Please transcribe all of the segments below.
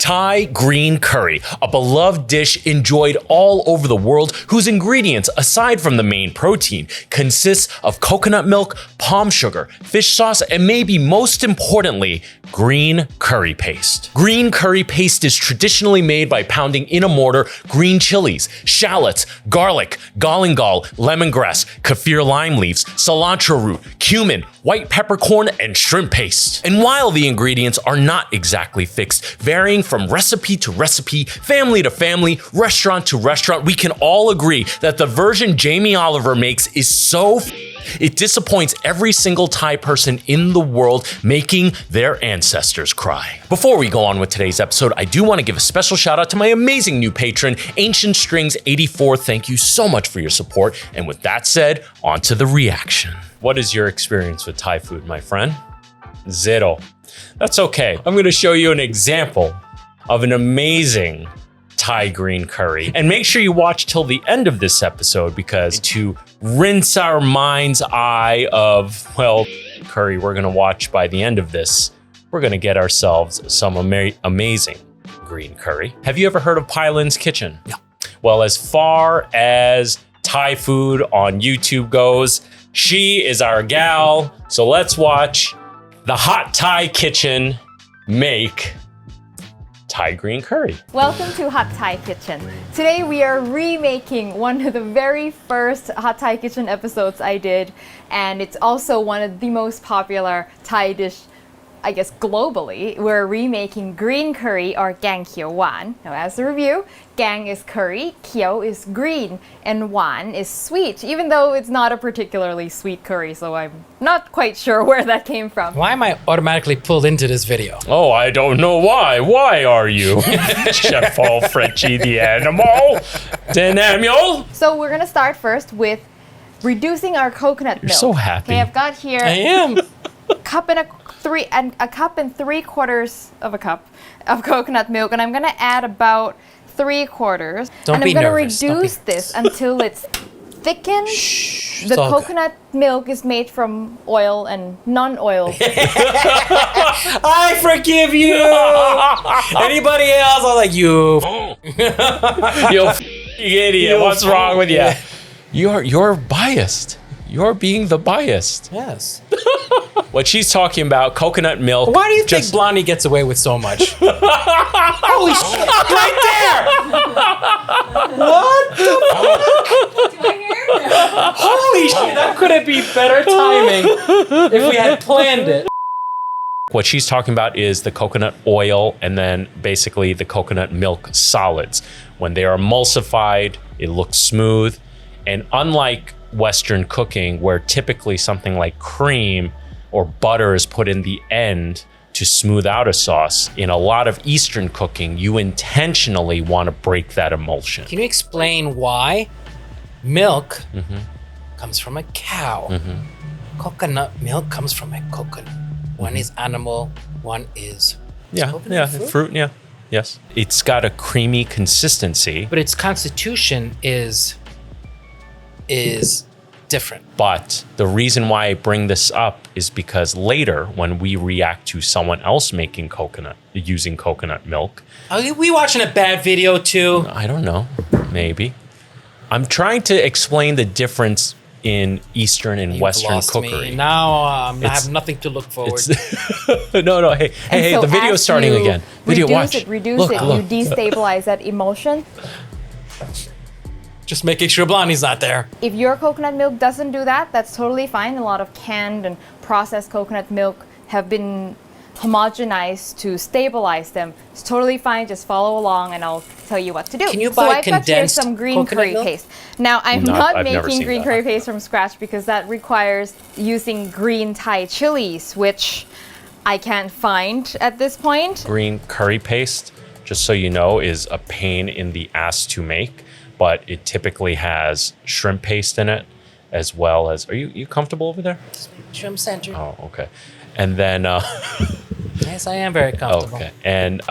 Thai green curry, a beloved dish enjoyed all over the world whose ingredients, aside from the main protein, consists of coconut milk, palm sugar, fish sauce, and maybe most importantly, green curry paste. Green curry paste is traditionally made by pounding in a mortar green chilies, shallots, garlic, galangal, lemongrass, kaffir lime leaves, cilantro root, cumin, white peppercorn, and shrimp paste. And while the ingredients are not exactly fixed, varying from recipe to recipe, family to family, restaurant to restaurant, we can all agree that the version Jamie Oliver makes is so it disappoints every single Thai person in the world, making their ancestors cry. Before we go on with today's episode, I do want to give a special shout out to my amazing new patron, Ancient Strings 84. Thank you so much for your support. And with that said, on to the reaction. What is your experience with Thai food, my friend? Zero. That's okay. I'm going to show you an example of an amazing Thai green curry. And make sure you watch till the end of this episode because to rinse our mind's eye of, well, curry we're gonna watch by the end of this, we're gonna get ourselves some amazing green curry. Have you ever heard of Paillin's Kitchen? No. Well, as far as Thai food on YouTube goes, she is our gal. So let's watch the Hot Thai Kitchen make Thai green curry. Welcome to Hot Thai Kitchen. Today we are remaking one of the very first Hot Thai Kitchen episodes I did, and it's also one of the most popular Thai dish, I guess globally. We're remaking green curry or gang kiao wan. Now as a review, gang is curry, kiao is green, and wan is sweet, even though it's not a particularly sweet curry, so I'm not quite sure where that came from. Why am I automatically pulled into this video? Oh, I don't know why. Why are you? Chef Frenchy the animal. Daniel. So we're gonna start first with reducing our coconut milk. You're so happy. Okay, I've got here I am. a cup and 3/4 of a cup of coconut milk, and I'm gonna add about 3/4. Don't and be I'm gonna nervous. reduce this until it's thickened. Shh, The it's all good. coconut milk is made from oil and non-oil. I forgive you. Anybody else? I'm like you. You idiot. What's wrong with you? You're biased. You're being the biased. Yes. What she's talking about, coconut milk. Why do you think Blondie gets away with so much? Holy shit! Right there! What the fuck? Holy shit! That couldn't be better timing if we had planned it. What she's talking about is the coconut oil and then basically the coconut milk solids. When they are emulsified, it looks smooth. And unlike Western cooking, where typically something like cream or butter is put in the end to smooth out a sauce, in a lot of Eastern cooking, you intentionally want to break that emulsion. Can you explain why milk comes from a cow? Coconut milk comes from a coconut. One is animal, one is coconut fruit? Yes. It's got a creamy consistency. But its constitution is different. But the reason why I bring this up is because later, when we react to someone else making using coconut milk, Are we watching a bad video too? I don't know, maybe. I'm trying to explain the difference in Eastern and Western Lost cookery. Me. Now I have nothing to look forward to. No, hey, So the video's as starting you again. Video, watch. Reduce it, you destabilize that emulsion. Just making sure Blondie's not there. If your coconut milk doesn't do that, that's totally fine. A lot of canned and processed coconut milk have been homogenized to stabilize them. It's totally fine. Just follow along and I'll tell you what to do. Can you so buy I've got here condensed some green coconut curry milk? paste. Now I've not never making seen green that. curry paste from scratch because that requires using green Thai chilies, which I can't find at this point. Green curry paste, just so you know, is a pain in the ass to make, but it typically has shrimp paste in it, as well as, are you comfortable over there? Shrimp center. Oh, okay. And then, Yes, I am very comfortable. okay. And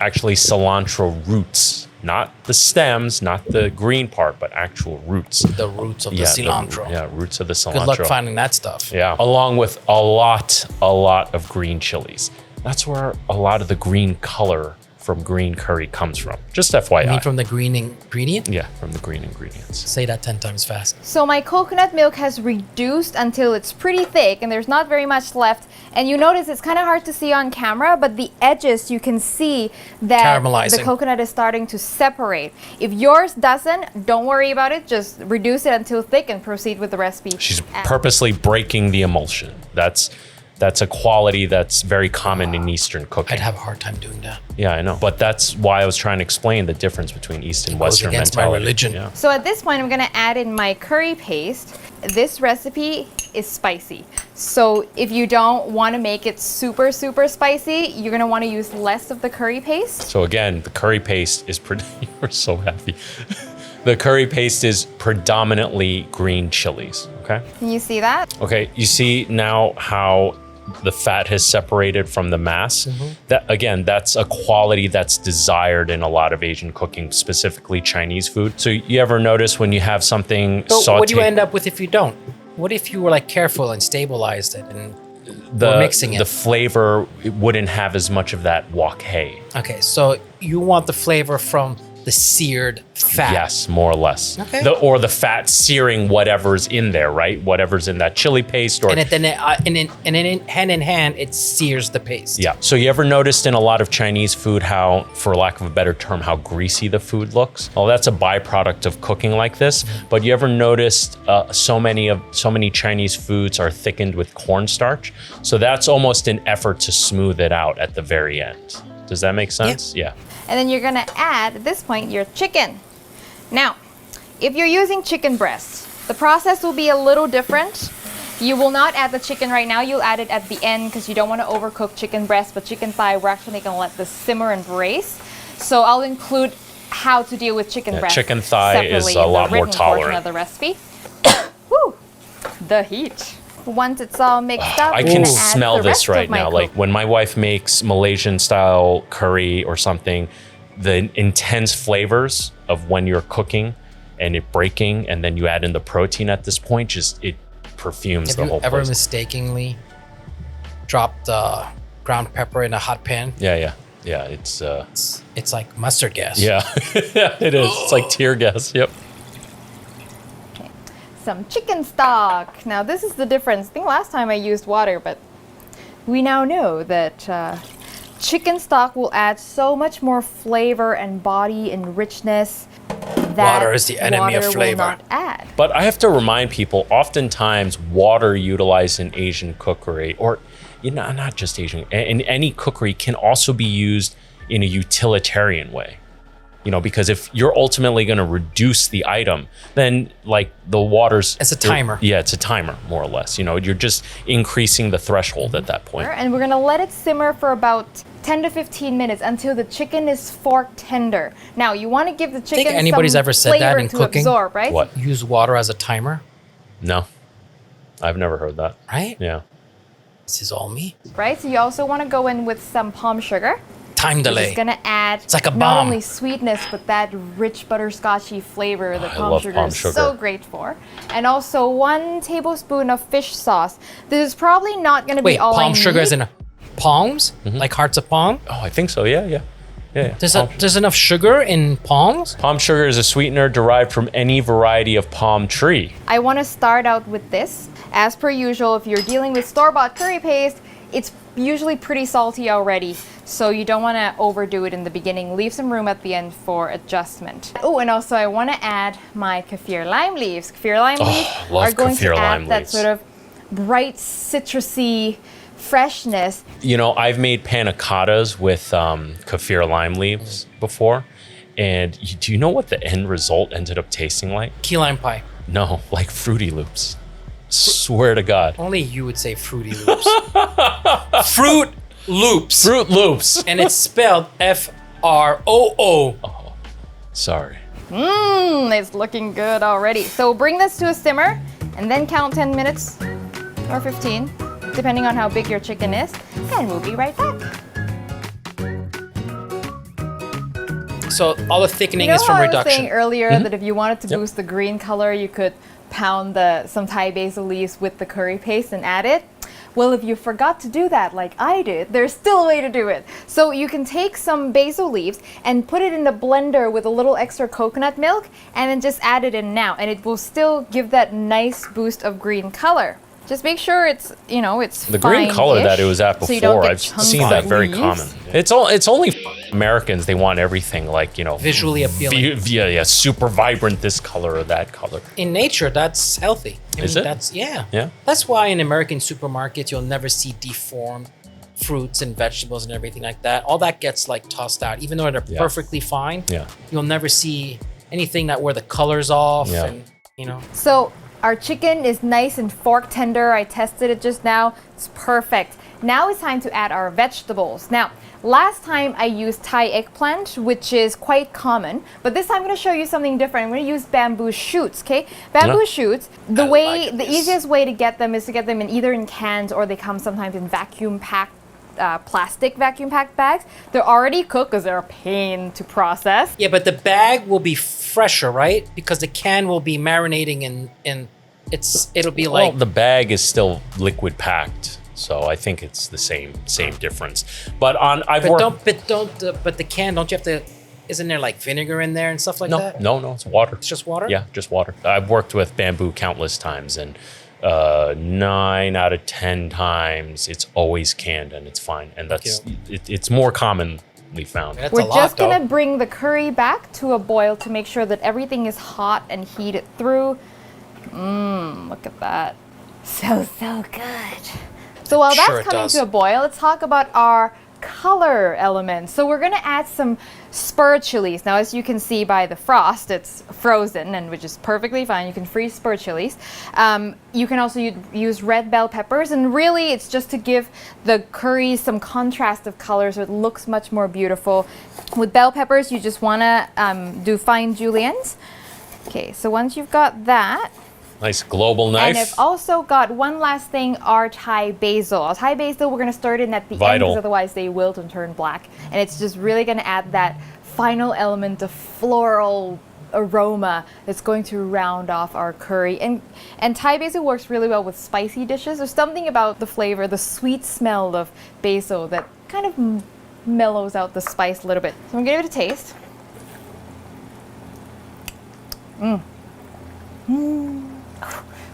actually cilantro roots, not the stems, not the green part, but actual roots. The roots of the cilantro. Roots of the cilantro. Good luck finding that stuff. Yeah, along with a lot of green chilies. That's where a lot of the green color from green curry comes from. Just FYI. You mean from the green ingredient? Yeah, from the green ingredients. Say that 10 times fast. So my coconut milk has reduced until it's pretty thick and there's not very much left. And you notice it's kind of hard to see on camera, but the edges you can see that the coconut is starting to separate. If yours doesn't, don't worry about it. Just reduce it until thick and proceed with the recipe. She's purposely breaking the emulsion. That's a quality that's very common in Eastern cooking. I'd have a hard time doing that. Yeah, I know. But that's why I was trying to explain the difference between East and Western against mentality. my religion. Yeah. So at this point, I'm gonna add in my curry paste. This recipe is spicy. So if you don't wanna make it super, super spicy, you're gonna wanna use less of the curry paste. So again, the curry paste is pretty, you're so happy. The curry paste is predominantly green chilies, okay? Can you see that? Okay, you see now how the fat has separated from the mass. That again, that's a quality that's desired in a lot of Asian cooking, specifically Chinese food. So you ever notice when you have something sauteed? What do you end up with if you don't? What if you were like careful and stabilized it and were mixing it? The flavor, it wouldn't have as much of that wok hei. Okay, so you want the flavor from the seared fat. Yes, more or less. Okay. Or the fat searing whatever's in there, right? Whatever's in that chili paste, or And then hand in hand, it sears the paste. yeah. So you ever noticed in a lot of Chinese food how, for lack of a better term, how greasy the food looks? Well, that's a byproduct of cooking like this. But you ever noticed so many Chinese foods are thickened with cornstarch? So that's almost an effort to smooth it out at the very end. Does that make sense? Yeah. And then you're gonna add, at this point, your chicken. Now, if you're using chicken breast, the process will be a little different. You will not add the chicken right now, you'll add it at the end because you don't wanna overcook chicken breast, but chicken thigh, we're actually gonna let this simmer and braise. So I'll include how to deal with chicken breast chicken thigh is separately a in lot the more written portion tolerant. of the recipe. Woo, the heat. Once it's all mixed up, I I'm can gonna add smell the this rest of right my now. Like when my wife makes Malaysian style curry or something, the intense flavors of when you're cooking and it breaking, and then you add in the protein at this point, just it perfumes the whole Have you ever place. mistakenly dropped ground pepper in a hot pan? Yeah. It's It's like mustard gas. yeah, it is. It's like tear gas. Yep. Some chicken stock. Now this is the difference. I think last time I used water, but we now know that chicken stock will add so much more flavor and body and richness that Water is the enemy of water flavor. will not add. But I have to remind people, oftentimes water utilized in Asian cookery, or not just Asian, in any cookery, can also be used in a utilitarian way. Because if you're ultimately going to reduce the item, then like the water's... It's a timer. Yeah, it's a timer, more or less. You're just increasing the threshold at that point. And we're gonna let it simmer for about 10 to 15 minutes until the chicken is fork tender. Now you want to give the chicken Think anybody's some ever said that flavor in to cooking? absorb, right? What? Use water as a timer, No, I've never heard that. right? Yeah. This is all me. Right. So you also want to go in with some palm sugar. Time delay. It's gonna add It's like a not bomb. only sweetness but that rich butterscotchy flavor that I palm love sugar palm is sugar. so great for. And also 1 tablespoon of fish sauce. This is probably not gonna Wait, be all I palm sugar need. is in palms? Like hearts of palm? Oh, I think so. Yeah. There's enough sugar in palms? Palm sugar is a sweetener derived from any variety of palm tree. I want to start out with this. As per usual, if you're dealing with store-bought curry paste, it's usually pretty salty already, so you don't want to overdo it in the beginning. Leave some room at the end for adjustment. Oh, and also I want to add my kaffir lime leaves. Kaffir lime leaves love are going to kaffir add lime that leaves. sort of bright citrusy freshness. I've made panna cottas with kaffir lime leaves before, and do you know what the end result ended up tasting like? Key lime pie. No, like Fruity Loops. Swear to God. Only you would say Fruity Loops. Fruit Loops. Fruit Loops. And it's spelled F-R-O-O. Sorry. It's looking good already. So bring this to a simmer and then count 10 minutes or 15, depending on how big your chicken is, and we'll be right back. So all the thickening You know is from how I was reduction. saying earlier that if you wanted to Yep. boost the green color, you could pound some Thai basil leaves with the curry paste and add it? Well, if you forgot to do that like I did, there's still a way to do it. So you can take some basil leaves and put it in the blender with a little extra coconut milk and then just add it in now, and it will still give that nice boost of green color. Just make sure it's, you know, it's the green color that it was at so you don't before. get I've chunks seen of that very leaves. common. It's only Americans. They want everything like, you know, Visually appealing. Yeah, super vibrant. This color or that color. In nature, that's healthy. Is it? That's Yeah. That's why in American supermarkets you'll never see deformed fruits and vegetables and everything like that. All that gets like tossed out, even though they're perfectly fine. Yeah. You'll never see anything that where the color's off Yeah. and you know. So our chicken is nice and fork tender. I tested it just now. It's perfect. Now it's time to add our vegetables. Now, last time I used Thai eggplant, which is quite common, but this time I'm going to show you something different. I'm going to use bamboo shoots, okay? Bamboo shoots, the easiest way to get them is to get them in either in cans or they come sometimes in plastic vacuum packed bags. They're already cooked because they're a pain to process. Yeah, but the bag will be fresher, right? Because the can will be marinating in it'll be like Well, the bag is still liquid packed, so I think it's the same difference. But the can, don't you have to? Isn't there like vinegar in there and stuff like that? No, it's water. It's just water. Yeah, just water. I've worked with bamboo countless times, and 9 out of 10 times it's always canned and it's fine. And that's it's more commonly found. That's We're a lot, just though. gonna bring the curry back to a boil to make sure that everything is hot and heated through. Look at that. So good. So while Sure that's it coming does. to a boil, let's talk about our color elements. So we're gonna add some spur chilies. Now, as you can see by the frost, it's frozen, and which is perfectly fine. You can freeze spur chilies. You can also use red bell peppers, and really it's just to give the curry some contrast of color so it looks much more beautiful. With bell peppers, you just wanna do fine juliennes. Okay, so once you've got that, Nice global knife. and I've also got one last thing, our Thai basil. Our Thai basil, we're going to stir it in at the end Vital. because otherwise they wilt and turn black. And it's just really going to add that final element of floral aroma that's going to round off our curry. And Thai basil works really well with spicy dishes. There's something about the flavor, the sweet smell of basil that kind of mellows out the spice a little bit. So I'm going to give it a taste.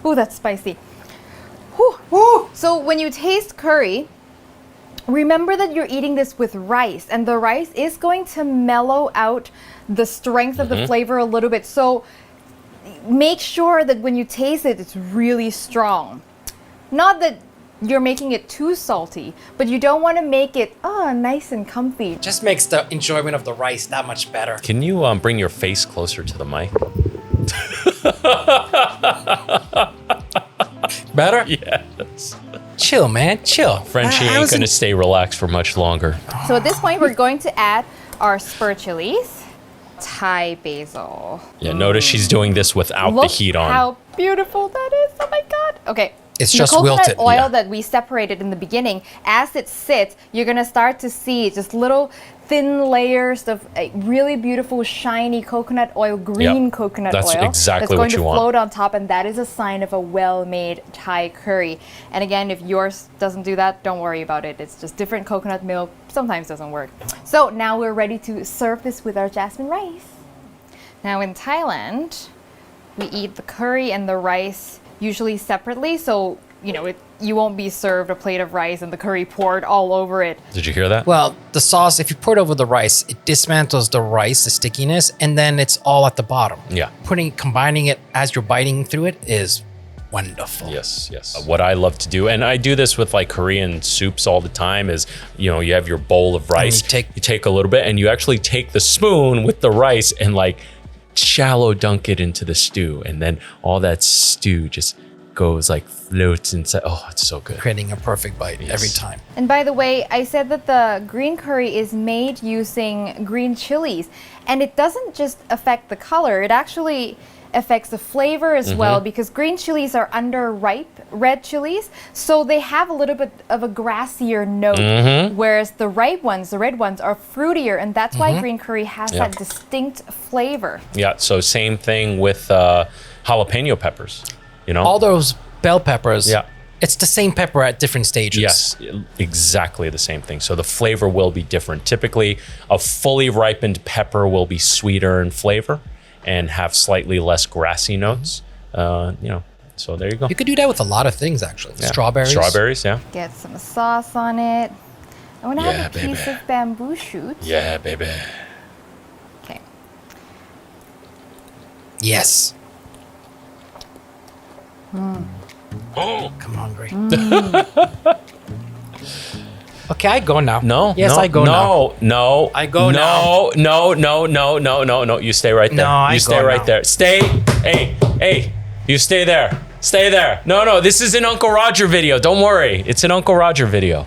Ooh, that's spicy. Whew. So when you taste curry, remember that you're eating this with rice, and the rice is going to mellow out the strength of the flavor a little bit. So make sure that when you taste it, it's really strong. Not that you're making it too salty, but you don't want to make it nice and comfy. Just makes the enjoyment of the rice that much better. Can you bring your face closer to the mic? Better? Yes. Chill, man. Chill. Frenchy I ain't was gonna stay relaxed for much longer. So at this point, we're going to add our spur chilies, Thai basil. Yeah, notice she's doing this without the Look heat on. how beautiful that is. Oh my God. Okay. It's the just coconut wilted. oil Yeah. that we separated in the beginning, as it sits, you're going to start to see just little thin layers of a really beautiful, shiny coconut oil, green coconut That's oil. exactly that's going what to you want. float on top, and that is a sign of a well-made Thai curry. And again, if yours doesn't do that, don't worry about it. It's just different coconut milk. Sometimes doesn't work. So now we're ready to serve this with our jasmine rice. Now in Thailand, we eat the curry and the rice usually separately, so you won't be served a plate of rice and the curry poured all over it. Did you hear that? Well, the sauce, if you pour it over the rice, it dismantles the rice, the stickiness, and then it's all at the bottom. Yeah. Combining it as you're biting through it is wonderful. Yes. What I love to do, and I do this with like Korean soups all the time, is you have your bowl of rice. you take a little bit, and you actually take the spoon with the rice and like shallow dunk it into the stew, and then all that stew just goes like floats inside. Oh, it's so good. Creating a perfect bite every time. And by the way, I said that the green curry is made using green chilies, and it doesn't just affect the color, it actually affects the flavor as well, because green chilies are underripe red chilies, so they have a little bit of a grassier note, whereas the ripe ones, the red ones, are fruitier, and that's why green curry has that distinct flavor. Yeah, so same thing with jalapeno peppers, All those bell peppers, Yeah. It's the same pepper at different stages. Yes, exactly the same thing. So the flavor will be different. Typically, a fully ripened pepper will be sweeter in flavor and have slightly less grassy notes. So there you go. You could do that with a lot of things, actually. Yeah. Strawberries. Strawberries, yeah. Get some sauce on it. I want to have a piece baby. of bamboo shoot. Yeah, baby. Okay. Yes. Oh, I'm hungry. Okay, I go now. No. Yes, no, I go now. No. I go now. No. You stay right there. No, I you stay go right now. there. Stay. Hey. You stay there. Stay there. No. This is an Uncle Roger video. Don't worry. It's an Uncle Roger video.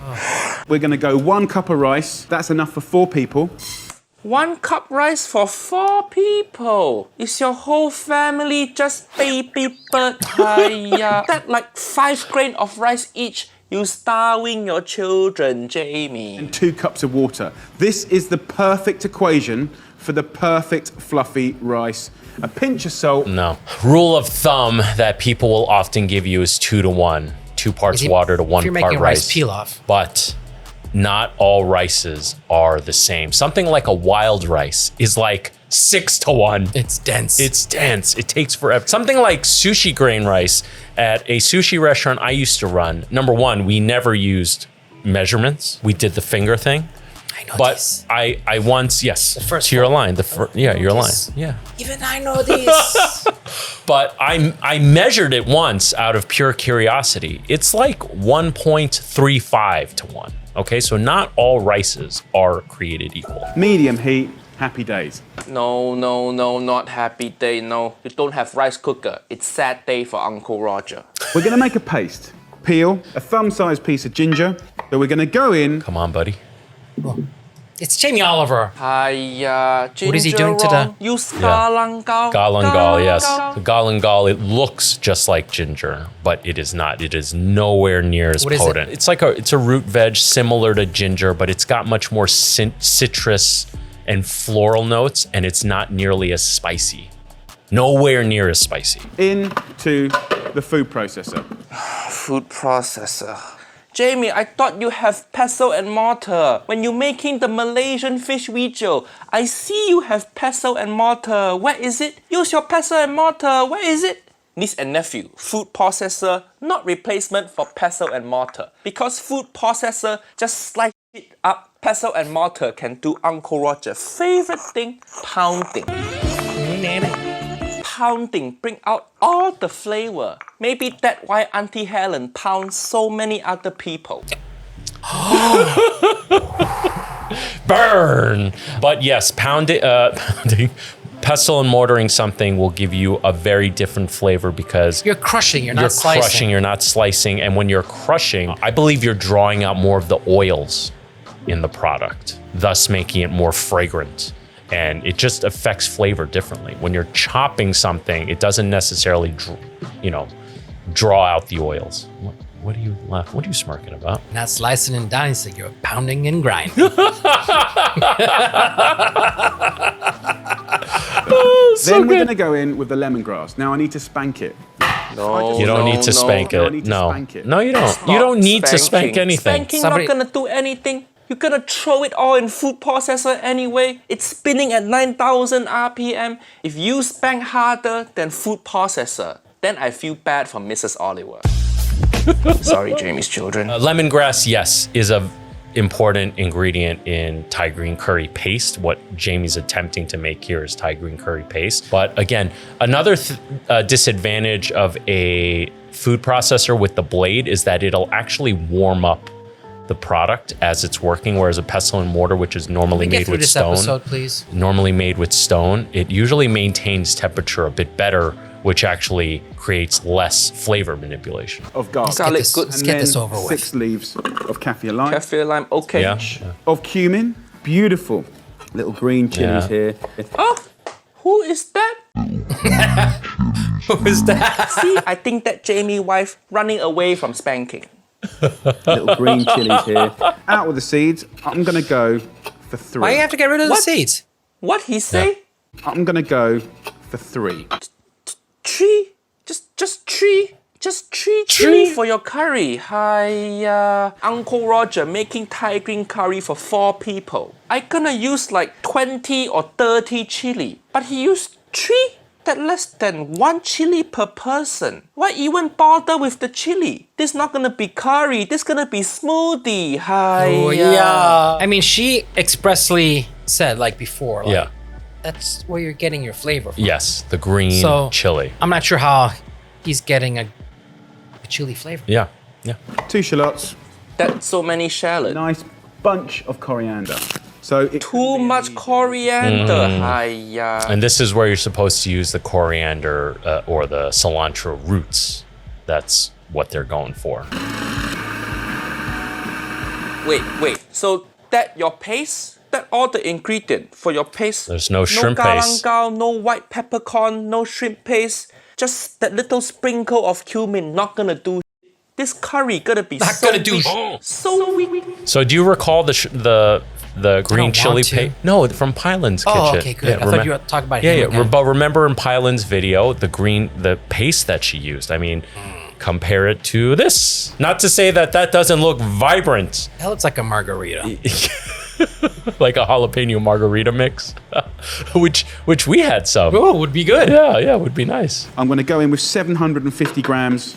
We're going to go 1 cup of rice. That's enough for 4 people. 1 cup rice for 4 people. Is your whole family just baby bird? That like 5 grain of rice each. You starving your children, Jamie. And 2 cups of water. This is the perfect equation for the perfect fluffy rice. A pinch of salt. No. Rule of thumb that people will often give you is 2 to 1. 2 parts water to 1 If you're part making rice pilaf. But not all rices are the same. Something like a wild rice is like 6 to 1. It's dense. It's dense. It takes forever. Something like sushi grain rice at a sushi restaurant I used to run. Number one, we never used measurements. We did the finger thing. I know But this. I once, yes, first to your one. line. Your line. this. Yeah. Even I know this. But I measured it once out of pure curiosity. It's like 1.35 to 1. Okay, so not all rices are created equal. Medium heat. Happy days. No, not happy day. No, you don't have rice cooker. It's sad day for Uncle Roger. We're going to make a paste. Peel a thumb-sized piece of ginger. So we're going to go in. Come on, buddy. It's Jamie Oliver. Ginger What is he doing to wrong. the- Use galangal. Galangal, yes. Galangal, it looks just like ginger, but it is not. It is nowhere near as What is it? potent. It's a root veg similar to ginger, but it's got much more citrus and floral notes, and it's not nearly as spicy. Nowhere near as spicy. Into the food processor. Food processor. Jamie, I thought you have pestle and mortar. When you're making the Malaysian fish video, I see you have pestle and mortar. Where is it? Use your pestle and mortar. Where is it? Niece and nephew, food processor, not replacement for pestle and mortar. Because food processor just slice it up. Pestle and mortar can do Uncle Roger's favorite thing, pounding. Pounding bring out all the flavor. Maybe that's why Auntie Helen pounds so many other people. Burn! But yes, pounding, pestle and mortaring something will give you a very different flavor because You're crushing, you're not slicing. crushing, you're not slicing. And when you're crushing, I believe you're drawing out more of the oils in the product, thus making it more fragrant. And it just affects flavor differently. When you're chopping something, it doesn't necessarily, draw out the oils. What are you laughing? What are you smirking about? Not slicing and dicing, you're pounding and grinding. Then we're going to go in with the lemongrass. Now I need to spank it. No, You don't need to spank No, I it. need to No, spank it. no, you don't. Stop You don't need to spanking. spank anything. Spanking Somebody- not gonna do anything. You're gonna throw it all in food processor anyway. It's spinning at 9,000 RPM. If you spank harder than food processor, then I feel bad for Mrs. Oliver. Sorry, Jamie's children. Lemongrass, yes, is a important ingredient in Thai green curry paste. What Jamie's attempting to make here is Thai green curry paste. But again, another disadvantage of a food processor with the blade is that it'll actually warm up the product as it's working, whereas a pestle and mortar, which is normally Can we get made through with this stone, episode, please? normally made with stone, it usually maintains temperature a bit better, which actually creates less flavor manipulation. Of garlic. Garlic this- good. let's And get then this over with. 6 leaves of kaffir lime. Cafe lime, okay. Yeah. Of cumin. Beautiful. Little green chilies Yeah. here. Oh, who is that? Who is that? See, I think that Jamie wife running away from spanking. Little green chilies here. Out with the seeds. I'm going to go for 3. Why do you have to get rid of the What? seeds? What he say? I'm going to go for 3. 3? Just 3? Just 3 chili for your curry. Hi, Uncle Roger making Thai green curry for 4 people. I gonna use like 20 or 30 chili, but he used 3. That less than 1 chili per person. Why even bother with the chili? This not gonna be curry. This gonna be smoothie. Hi. Oh, yeah. I mean, she expressly said like before, like, Yeah. that's where you're getting your flavor from. Yes, the green chili. I'm not sure how he's getting a chili flavor. Yeah, yeah. 2 shallots, That's so many shallots. nice bunch of coriander. So it Too much coriander. Hi. And this is where you're supposed to use the coriander or the cilantro roots. That's what they're going for. Wait. So that your paste? That all the ingredient for your paste? There's no shrimp no paste. galangal, no white peppercorn, no shrimp paste. Just that little sprinkle of cumin. Not gonna do. This curry gonna be Not so gonna do weak. shit. So weak. So do you recall the green want chili to. paste? No, from Paillin's kitchen. Oh, okay, good. I thought you were talking about Yeah, him yeah. again. But remember in Paillin's video, the paste that she used. I mean, compare it to this. Not to say that doesn't look vibrant, That looks like a margarita. like a jalapeno margarita mix, which we had some. Oh, would be good. Yeah, would be nice. I'm going to go in with 750 grams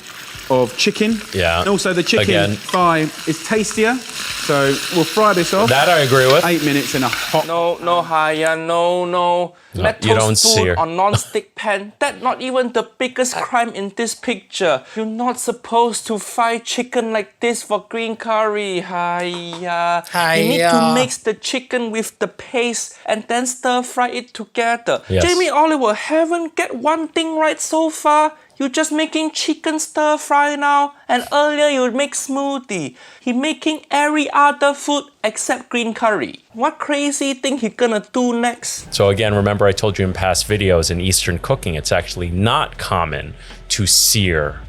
of chicken. Yeah. And also the chicken Again. thigh is tastier. So we'll fry this off. That I agree with. 8 minutes in a hot. No, Haya, no. Metal you don't spoon sear. or non-stick pan. That's not even the biggest crime in this picture. You're not supposed to fry chicken like this for green curry. Haya. You need to Hiya. mix the chicken with the paste and then stir fry it together. Yes. Jamie Oliver haven't get one thing right so far. You're just making chicken stir fry now, and earlier you would make smoothie. He making every other food except green curry. What crazy thing he gonna do next? So again, remember I told you in past videos in Eastern cooking, it's actually not common to sear.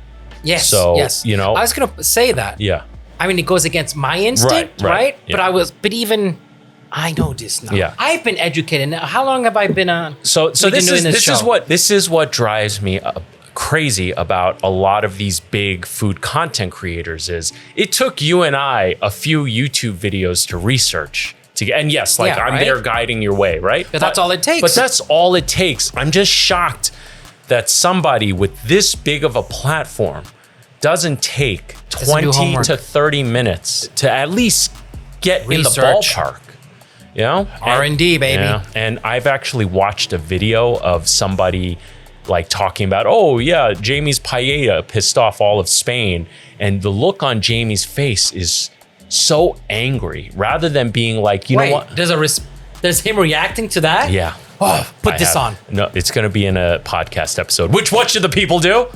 Yes. So, yes. you know- I was gonna say that. Yeah. I mean, it goes against my instinct, Right, right? yeah. But even I know this now. Yeah. I've been educated. Now, how long have I been on? So we've been this doing is what drives me crazy about a lot of these big food content creators is it took you and I a few YouTube videos to research to get, and yes, like Yeah, I'm right? there guiding your way, right? But that's all it takes. But that's all it takes. I'm just shocked that somebody with this big of a platform doesn't take Doesn't do 20 homework. to 30 minutes to at least get in the Research. ballpark. You know? R&D, baby. Yeah. And I've actually watched a video of somebody like talking about, oh yeah, Jamie's paella pissed off all of Spain. And the look on Jamie's face is so angry rather than being like, you know what? There's him reacting to that? Yeah. Oh, put this on. No, it's going to be in a podcast episode. What should the people do?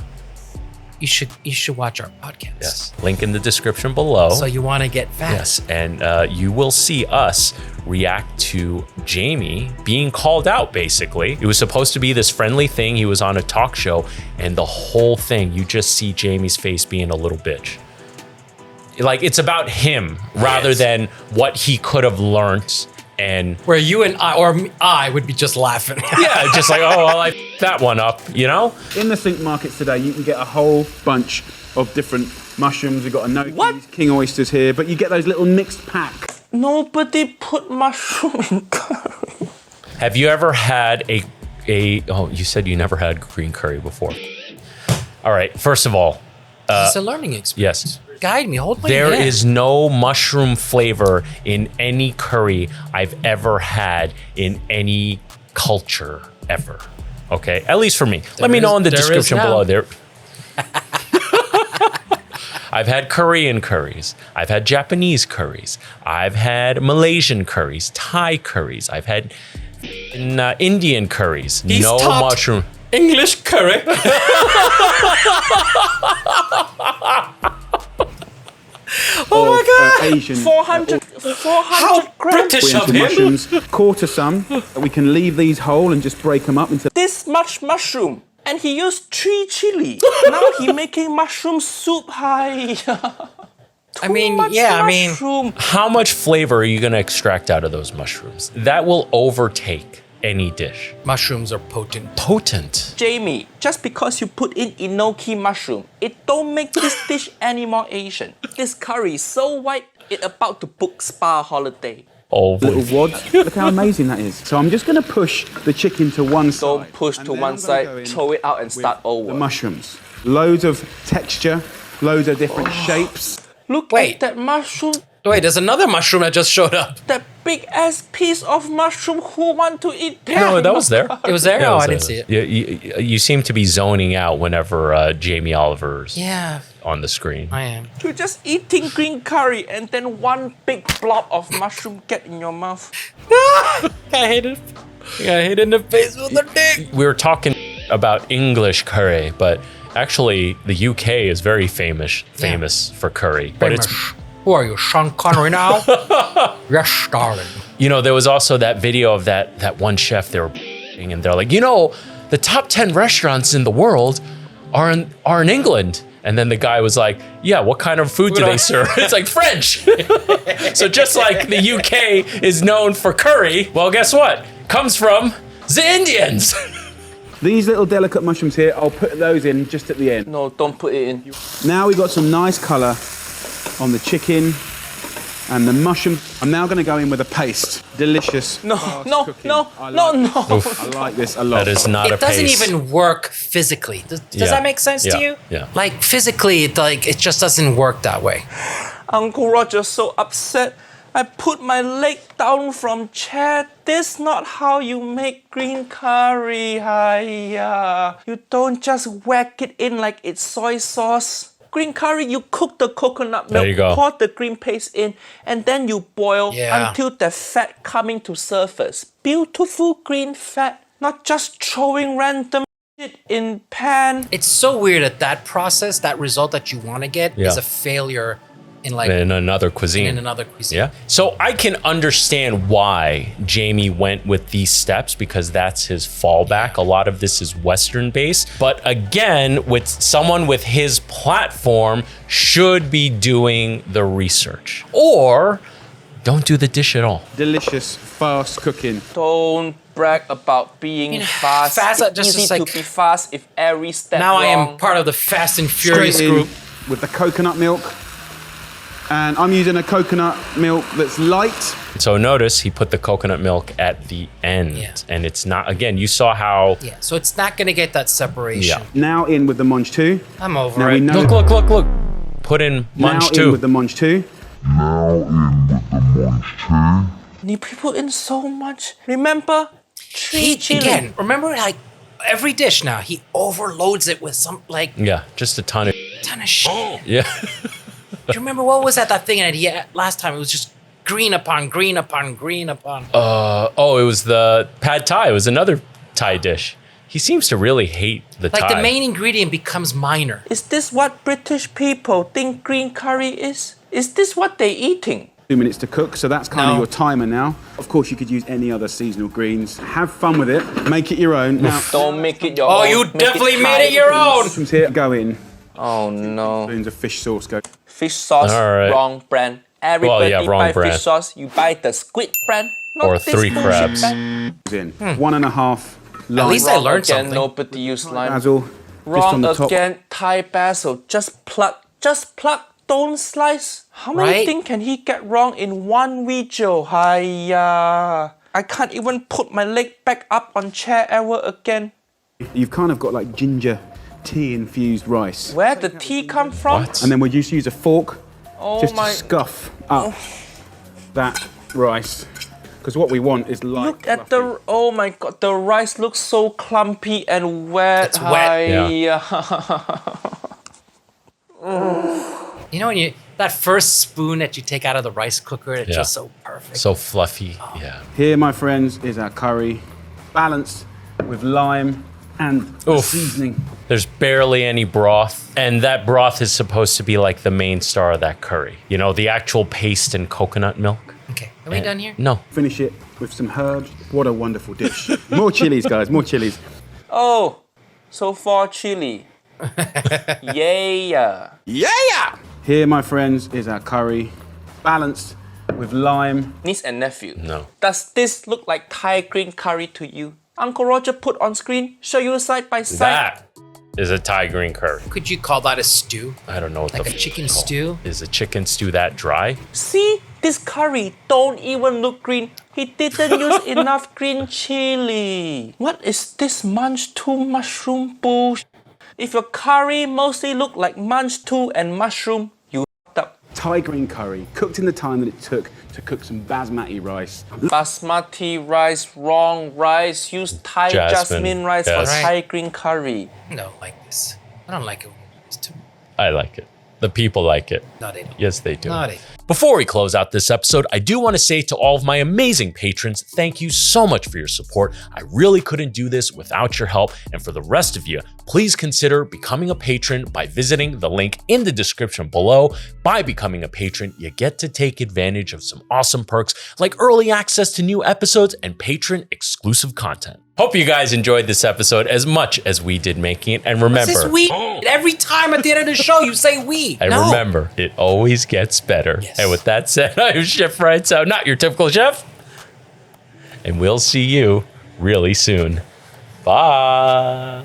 You should watch our podcast. Yes. Link in the description below. So you want to get fat. Yes, and you will see us react to Jamie being called out, basically. It was supposed to be this friendly thing. He was on a talk show, and the whole thing, you just see Jamie's face being a little bitch. Like, it's about him rather than what he could have learned. And Where you and I would be just laughing. yeah, just like, oh, well, I f***ed that one up, you know? In the think markets today, you can get a whole bunch of different mushrooms. We've got enoki, king oysters here, but you get those little mixed pack. Nobody put mushroom in curry. Have you ever had oh, you said you never had green curry before. All right, first of all, It's a learning experience. yes. Guide me, hold my There hand. is no mushroom flavor in any curry I've ever had in any culture ever. Okay, at least for me. Let me know in the there is description now. below. There. I've had Korean curries. I've had Japanese curries. I've had Malaysian curries, Thai curries. I've had Indian curries. He's no taught mushroom. English curry. Oh my God! Asian 400 How grams. British of oriented him. mushrooms. Quarter some. We can leave these whole and just break them up into. This much mushroom. And he used 3 chili. Now he making mushroom soup. Hi. I mean, yeah, mushroom. How much flavor are you going to extract out of those mushrooms? That will overtake any dish. Mushrooms are potent. Potent. Jamie, just because you put in enoki mushroom, it don't make this dish any more Asian. This curry is so white, it about to book spa holiday. Oh, Little wads. Look how amazing that is. So I'm just going to push the chicken to one side. Don't push and to then one I'm gonna go side, in throw it out and with start over. The mushrooms. Loads of texture, loads of different shapes. Look Wait. at that mushroom, Wait, there's another mushroom that just showed up. that big ass piece of mushroom. Who want to eat that? no, that was there. It was there? Yeah, Oh, was I didn't there. see it. You seem to be zoning out whenever Jamie Oliver's Yeah, on the screen. I am. You're just eating green curry and then one big blob of mushroom get in your mouth. I hate it. I hate it in the face with the dick. We were talking about English curry, but actually the UK is very famous for curry. But it's Who are you, Sean Connery now? Yes, darling. you know, there was also that video of that one chef they were and they're like, you know, the top 10 restaurants in the world are in England. And then the guy was like, yeah, what kind of food do they serve? It's like French. So just like the UK is known for curry, well, guess what? Comes from the Indians. These little delicate mushrooms here, I'll put those in just at the end. No, don't put it in. Now we've got some nice colour on the chicken and the mushroom. I'm now going to go in with a paste. Delicious. No, fast no, cooking. no, I no, like no. it. I like this a lot. That is not a It doesn't paste. even work physically. Does Yeah. that make sense to Yeah. you? Yeah. Like physically, it just doesn't work that way. Uncle Roger's so upset. I put my leg down from chair. This not how you make green curry. Hiya. You don't just whack it in like it's soy sauce. Green curry, you cook the coconut milk, There you go. pour the green paste in, and then you boil Yeah. until the fat coming to surface. Beautiful green fat, not just throwing random shit in pan. It's so weird that process, that result that you want to get, is Yeah. a failure in like in another cuisine. in another cuisine. Yeah. So I can understand why Jamie went with these steps because that's his fallback. A lot of this is Western based. But again, with someone with his platform should be doing the research. Or don't do the dish at all. Delicious, fast cooking. Don't brag about being fast. fast, It's just easy like- to be fast if every step Now I wrong. am part of the Fast and Furious Straight in group. with the coconut milk. And I'm using a coconut milk that's light. So notice he put the coconut milk at the end. Yeah. And it's not, again, you saw how. Yeah, so it's not gonna get that separation. Yeah. Now in with the monge too. I'm over Now it. we know. Look. Put in munch now in too. with the monge too. You put in so much. Remember? He, chili. again, remember like every dish now, he overloads it with some like Yeah, just a ton of. ton of shit. Yeah. Do you remember what was that thing that he had last time? It was just green upon green upon green upon. Oh, it was the pad thai. It was another Thai dish. He seems to really hate the Like Thai. the main ingredient becomes minor. Is this what British people think green curry is? Is this what they eating? 2 minutes to cook, so that's kind of No. your timer now. Of course, you could use any other seasonal greens. Have fun with it. Make it your own. Now, Don't make it your Oh, own. you Make definitely made Thai, it your please. own. mushrooms here go in. Oh no. Spoons of fish sauce go. Fish sauce, All right. wrong brand. Everybody wrong buy brand. fish sauce. You buy the squid brand. Not Or this 3 bullshit crabs. brand. In 1.5 lime. At least I Wrong learned again, something. nobody use lime. basil. Just on Wrong the top. again, Thai basil. Just pluck. Don't slice. How many Right? things can he get wrong in one video? Hiya. I can't even put my leg back up on chair ever again. You've kind of got like ginger tea infused rice. Where the tea come from? What? And then we'll just use a fork Oh just my. to scuff up that rice. Because what we want is light. Look at fluffy. the. Oh my god, the rice looks so clumpy and wet. It's wet. Hiya. You know when you that first spoon that you take out of the rice cooker, it's Yeah. just so perfect. So fluffy. Yeah. Here, my friends, is our curry, balanced with lime and Oof. seasoning. There's barely any broth. And that broth is supposed to be like the main star of that curry. You know, the actual paste and coconut milk. Okay, are we done here? No. Finish it with some herbs. What a wonderful dish. More chilies, guys, more chilies. Oh, so far chili. Yeah. Here, my friends, is our curry, balanced with lime. Niece and nephew. No. Does this look like Thai green curry to you? Uncle Roger put on screen, show you side by side. That is a Thai green curry. Could you call that a stew? I don't know what Like the a chicken f- stew? Is a chicken stew that dry? See, this curry don't even look green. He didn't use enough green chili. What is this manchu mushroom bullshit? If your curry mostly look like manchu and mushroom, you f***ed up. Thai green curry, cooked in the time that it took to cook some basmati rice. Basmati rice, wrong rice. Use Thai jasmine rice yes. for Thai green curry. No, like this. I don't like it when it's too. I like it. The people like it. No, they don't. Yes, they do. No, they. Before we close out this episode, I do want to say to all of my amazing patrons, thank you so much for your support. I really couldn't do this without your help. And for the rest of you, please consider becoming a patron by visiting the link in the description below. By becoming a patron, you get to take advantage of some awesome perks like early access to new episodes and patron exclusive content. Hope you guys enjoyed this episode as much as we did making it. And remember, This is we. Every time at the end of the show, you say we. and No. remember, it always gets better. Yes. And with that said, I'm Chef FRENCHY, not your typical chef. And we'll see you really soon. Bye.